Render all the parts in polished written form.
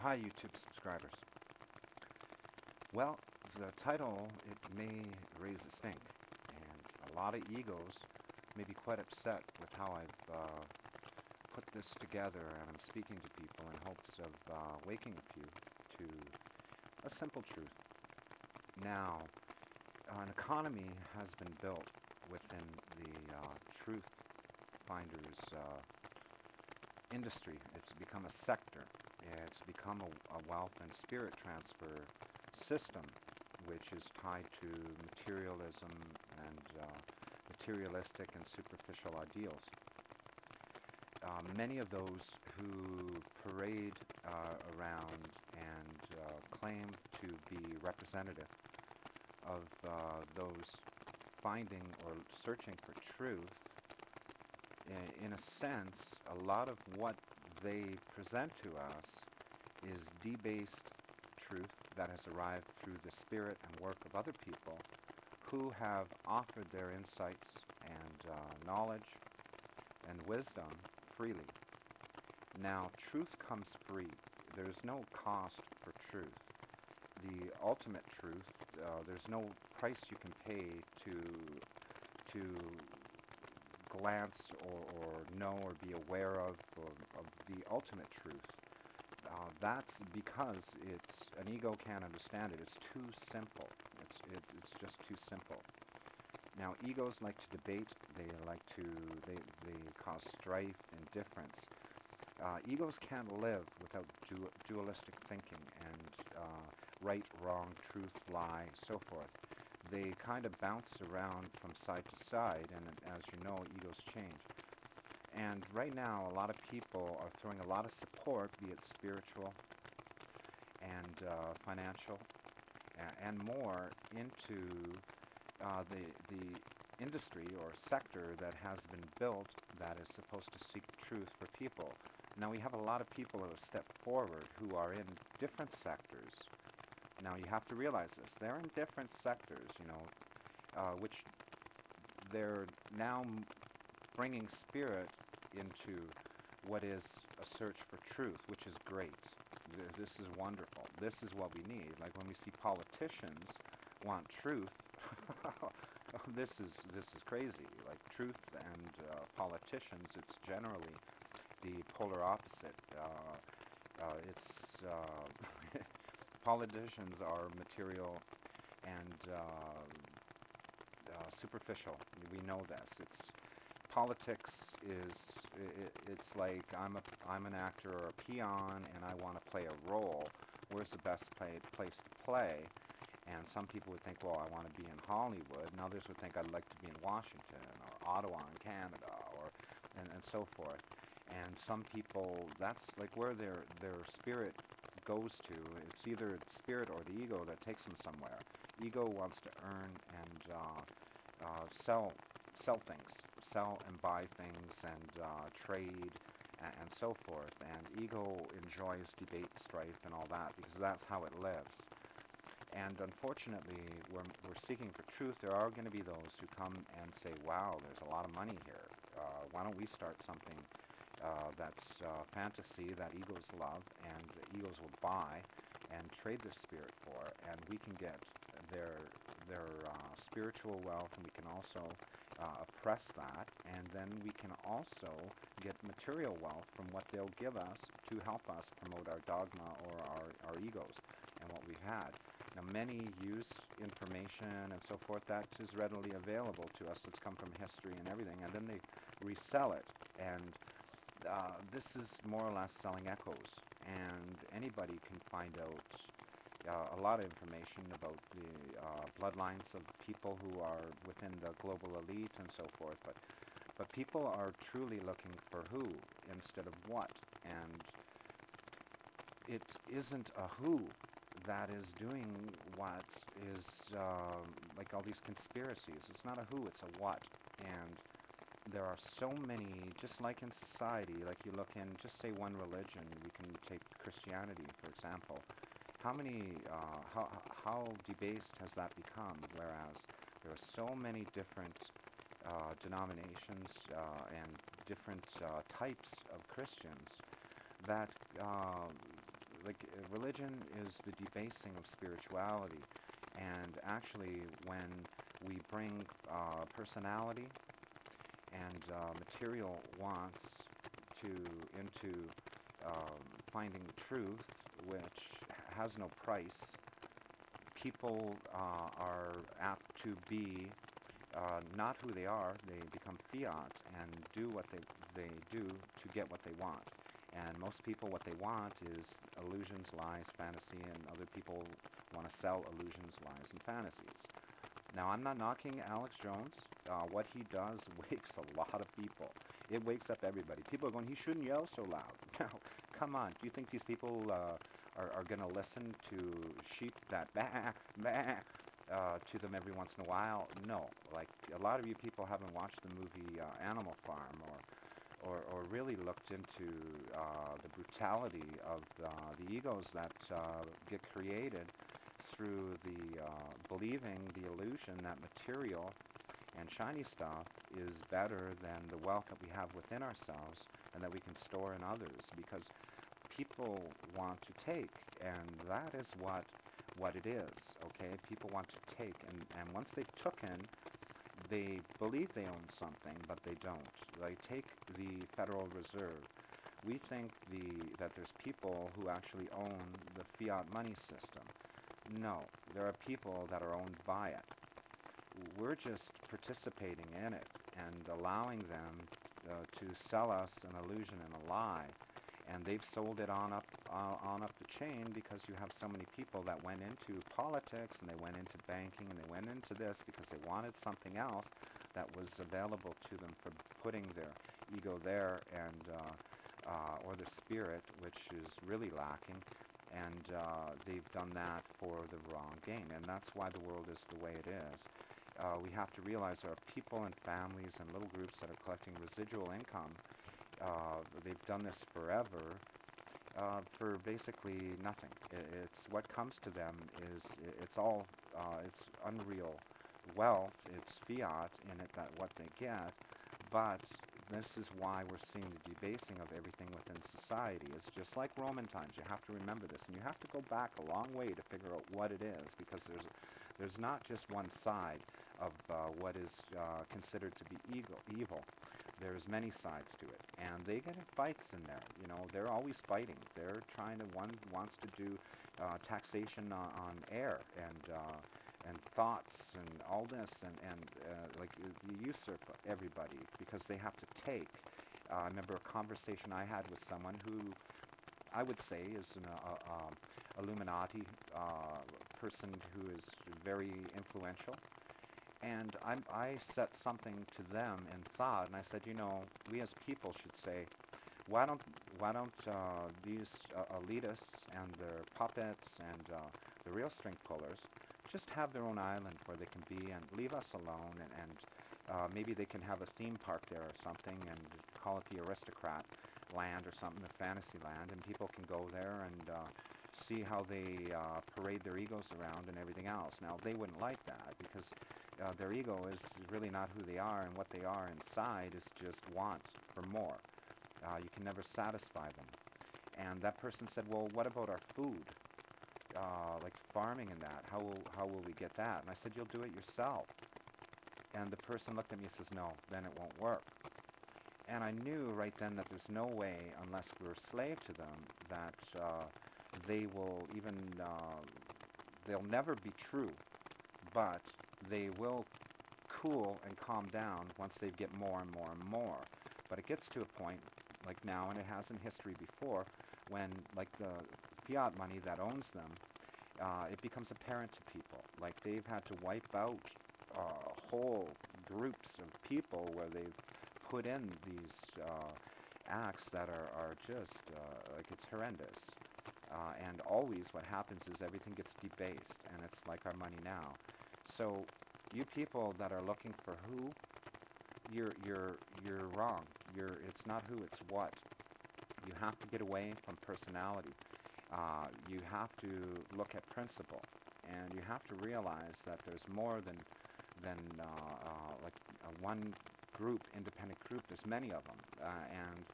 Hi, YouTube subscribers. Well, the title, it may raise a stink, and a lot of egos may be quite upset with how I've put this together, and I'm speaking to people in hopes of waking a few to a simple truth. Now, an economy has been built within the truth finders industry. It's become a sector. It's become a wealth and spirit transfer system, which is tied to materialism and materialistic and superficial ideals. Many of those who parade around and claim to be representative of those finding or searching for truth, in a sense, a lot of what they present to us is debased truth that has arrived through the spirit and work of other people who have offered their insights and knowledge and wisdom freely. Now, truth comes free. There's no cost for truth. The ultimate truth, there's no price you can pay to glance or know or be aware of the ultimate truth. That's because an ego can't understand it. It's too simple. It's just too simple. Now, egos like to debate. They cause strife and difference. Egos can't live without dualistic thinking and right, wrong, truth, lie, so forth. They kind of bounce around from side to side, and as you know, egos change. And right now, a lot of people are throwing a lot of support, be it spiritual and financial and more, into the industry or sector that has been built that is supposed to seek truth for people. Now, we have a lot of people who have stepped forward who are in different sectors. Now, you have to realize this. They're in different sectors, which they're now bringing spirit into what is a search for truth, which is great. This is wonderful. This is what we need. Like when we see politicians want truth, this is crazy. Like truth and politicians, it's generally the polar opposite. Politicians are material and superficial. We know this. Politics is it's like I'm an actor or a peon and I want to play a role. Where's the best place to play? And some people would think, well, I want to be in Hollywood, and others would think I'd like to be in Washington or Ottawa in Canada, and so forth. And some people, that's like where their spirit goes to. It's either the spirit or the ego that takes them somewhere. Ego wants to earn and sell things, sell and buy things, and trade and so forth. And ego enjoys debate, strife, and all that because that's how it lives. And unfortunately, we're seeking for truth. There are going to be those who come and say, wow, there's a lot of money here. Why don't we start something that's fantasy that egos love and the egos will buy and trade their spirit for, and we can get their spiritual wealth, and we can also oppress that, and then we can also get material wealth from what they'll give us to help us promote our dogma or our egos and what we've had. Now, many use information and so forth that is readily available to us. It's come from history and everything, and then they resell it. And this is more or less selling echoes. And anybody can find out a lot of information about the bloodlines of people who are within the global elite and so forth. But people are truly looking for who instead of what. And it isn't a who that is doing what is like all these conspiracies. It's not a who, it's a what. And there are so many, just like in society, like you look in, just say one religion, we can take Christianity, for example. How debased has that become? Whereas there are so many different denominations and different types of Christians that religion is the debasing of spirituality, and actually, when we bring personality and material wants to into finding the truth, which has no price, people are apt to be not who they are. They become fiat and do what they do to get what they want. And most people, what they want is illusions, lies, fantasy, and other people want to sell illusions, lies, and fantasies. Now, I'm not knocking Alex Jones. What he does wakes a lot of people. It wakes up everybody. People are going, he shouldn't yell so loud. Now, come on. Do you think these people are going to listen to sheep that bah, bah, to them every once in a while? No. Like, a lot of you people haven't watched the movie Animal Farm or really looked into the brutality of the egos that get created through the believing the illusion that material and shiny stuff is better than the wealth that we have within ourselves and that we can store in others, because people want to take, and that is what it is, okay? People want to take, and once they've taken, they believe they own something, but they don't. They take the Federal Reserve. We think that there's people who actually own the fiat money system. No, there are people that are owned by it. We're just participating in it and allowing them to sell us an illusion and a lie. And they've sold it on up the chain, because you have so many people that went into politics and they went into banking and they went into this because they wanted something else that was available to them for putting their ego there, and or the spirit, which is really lacking. And they've done that for the wrong gain, and that's why the world is the way it is. We have to realize there are people and families and little groups that are collecting residual income. They've done this forever for basically nothing. It's what comes to them is it's all it's unreal wealth. It's fiat in it, that what they get. But this is why we're seeing the debasing of everything within society. It's just like Roman times. You have to remember this, and you have to go back a long way to figure out what it is, because there's not just one side of what is considered to be evil. There's many sides to it, and they get in fights in there. You know, they're always fighting. They're trying to, one wants to do taxation on air and thoughts and all this, and like you usurp everybody because they have to take. I remember a conversation I had with someone who I would say is an Illuminati person who is very influential. And I set something to them in thought, and I said, you know, we as people should say, why don't these elitists and their puppets and the real string pullers just have their own island where they can be and leave us alone, and maybe they can have a theme park there or something and call it the aristocrat land or something, the fantasy land, and people can go there and see how they parade their egos around and everything else. Now, they wouldn't like that, because their ego is really not who they are, and what they are inside is just want for more. You can never satisfy them. And that person said, well, what about our food? Like farming and that, how will we get that? And I said, you'll do it yourself. And the person looked at me and says, no, then it won't work. And I knew right then that there's no way, unless we're a slave to them, that they will even, they'll never be true, but they will cool and calm down once they get more and more and more. But it gets to a point, like now, and it has in history before, when like the fiat money that owns them, it becomes apparent to people. Like they've had to wipe out whole groups of people where they've put in these acts that are just, like it's horrendous. And always what happens is everything gets debased, and it's like our money now. So you people that are looking for who, you're wrong. It's not who, it's what. You have to get away from personality. You have to look at principle, and you have to realize that there's more than like one group, independent group. There's many of them, and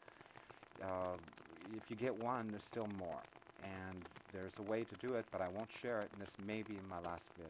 if you get one, there's still more. And there's a way to do it, but I won't share it, and this may be my last vid.